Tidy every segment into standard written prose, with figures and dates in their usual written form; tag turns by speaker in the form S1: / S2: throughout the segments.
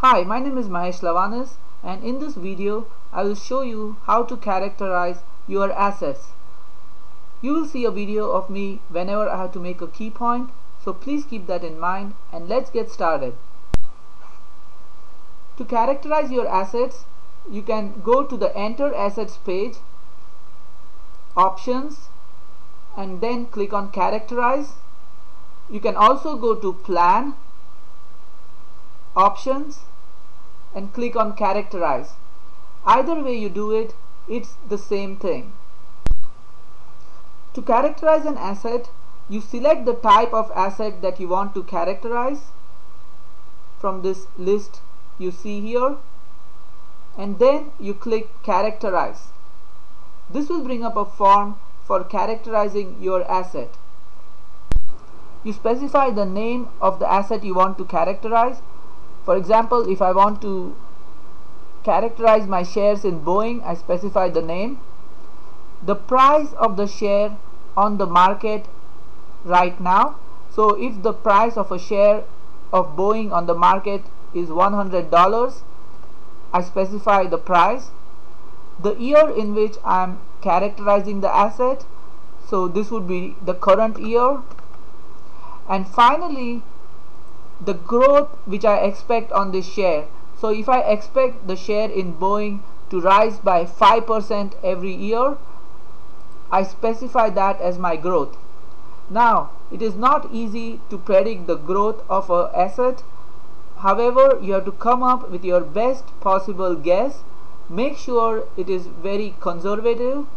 S1: Hi, my name is Mahesh Lavanis, and in this video I will show you how to characterize your assets. You will see a video of me whenever I have to make a key point, so please keep that in mind and let's get started. To characterize your assets, you can go to the Enter Assets page, Options, and then click on Characterize. You can also go to Plan, Options, and click on Characterize. Either way you do it, it's the same thing. To characterize an asset, you select the type of asset that you want to characterize from this list you see here, and then you click Characterize. This will bring up a form for characterizing your asset. You specify the name of the asset you want to characterize. For example, if I want to characterize my shares in Boeing, I specify the name, the price of the share on the market right now. So if the price of a share of Boeing on the market is $100, I specify the price, the year in which I am characterizing the asset, so this would be the current year, and finally the growth which I expect on this share. So if I expect the share in Boeing to rise by 5% every year, I specify that as my growth. Now, it is not easy to predict the growth of an asset. However, you have to come up with your best possible guess. Make sure it is very conservative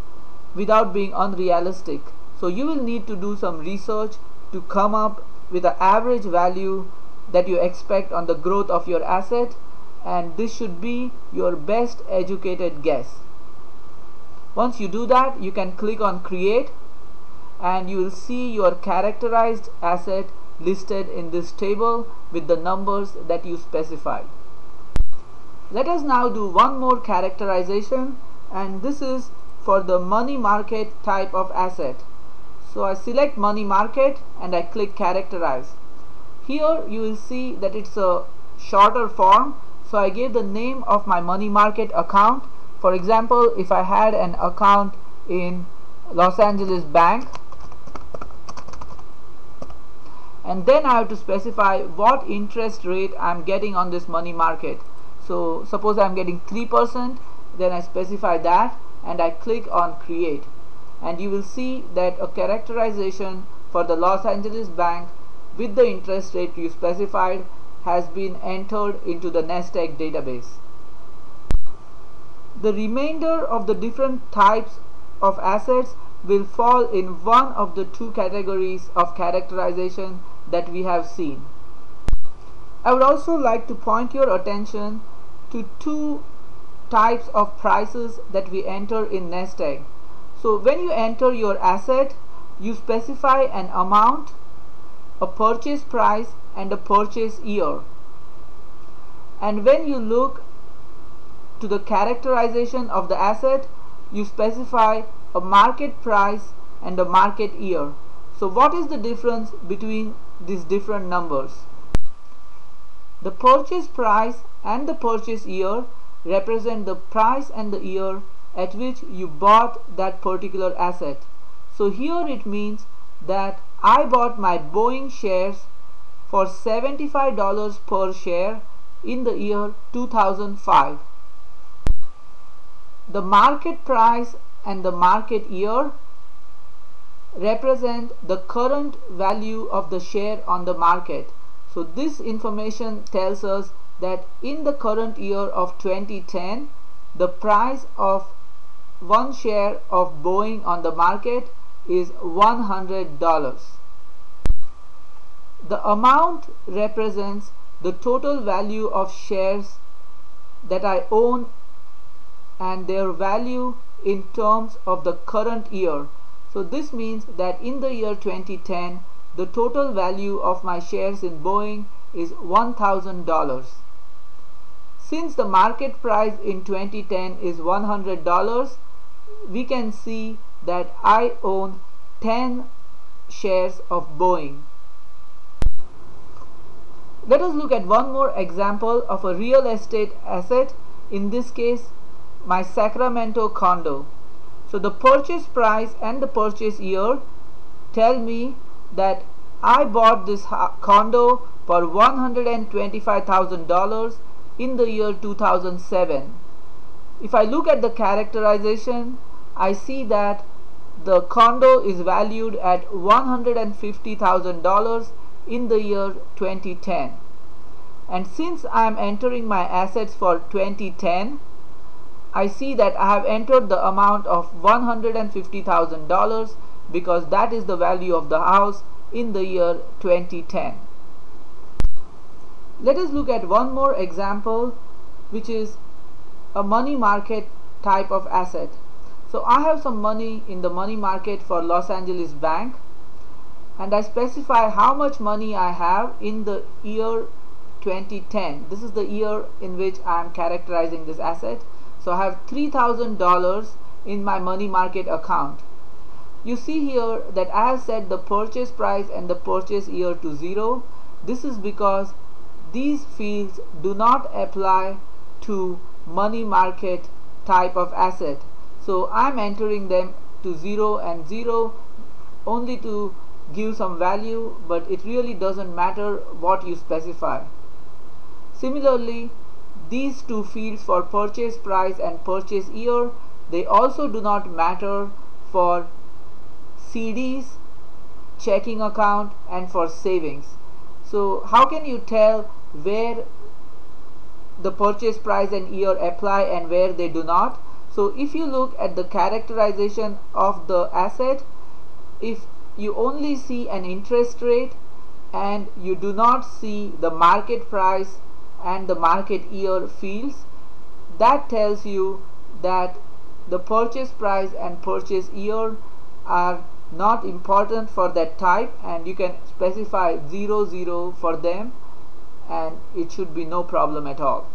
S1: without being unrealistic. So you will need to do some research to come up with an average value that you expect on the growth of your asset, and this should be your best educated guess. Once you do that, you can click on Create and you will see your characterized asset listed in this table with the numbers that you specified. Let us now do one more characterization, and this is for the money market type of asset. So I select money market and I click Characterize. Here you will see that it's a shorter form, so I gave the name of my money market account. For example, if I had an account in Los Angeles Bank, and then I have to specify what interest rate I'm getting on this money market. So suppose I'm getting 3%, then I specify that and I click on Create, and you will see that a characterization for the Los Angeles Bank with the interest rate you specified has been entered into the Nest Egg database. The remainder of the different types of assets will fall in one of the two categories of characterization that we have seen. I would also like to point your attention to two types of prices that we enter in Nest Egg. So when you enter your asset, you specify an amount, a purchase price, and a purchase year. And when you look to the characterization of the asset, you specify a market price and a market year. So what is the difference between these different numbers? The purchase price and the purchase year represent the price and the year at which you bought that particular asset. So here it means that I bought my Boeing shares for $75 per share in the year 2005. The market price and the market year represent the current value of the share on the market. So this information tells us that in the current year of 2010, the price of one share of Boeing on the market is $100. The amount represents the total value of shares that I own and their value in terms of the current year. So this means that in the year 2010, the total value of my shares in Boeing is $1,000. Since the market price in 2010 is $100, we can see that I own 10 shares of Boeing. Let us look at one more example of a real estate asset, in this case my Sacramento condo. So the purchase price and the purchase year tell me that I bought this condo for $125,000 in the year 2007. If I look at the characterization, I see that the condo is valued at $150,000 in the year 2010. And since I am entering my assets for 2010, I see that I have entered the amount of $150,000 because that is the value of the house in the year 2010. Let us look at one more example, which is a money market type of asset. So I have some money in the money market for Los Angeles Bank, and I specify how much money I have in the year 2010. This is the year in which I am characterizing this asset. So I have $3,000 in my money market account. You see here that I have set the purchase price and the purchase year to 0. This is because these fields do not apply to money market type of asset. So I'm entering them to 0 and 0 only to give some value, but it really doesn't matter what you specify. Similarly, these two fields for purchase price and purchase year, they also do not matter for CDs, checking account, and for savings. So how can you tell where the purchase price and year apply and where they do not? So if you look at the characterization of the asset, if you only see an interest rate and you do not see the market price and the market year fields, that tells you that the purchase price and purchase year are not important for that type, and you can specify 00 for them and it should be no problem at all.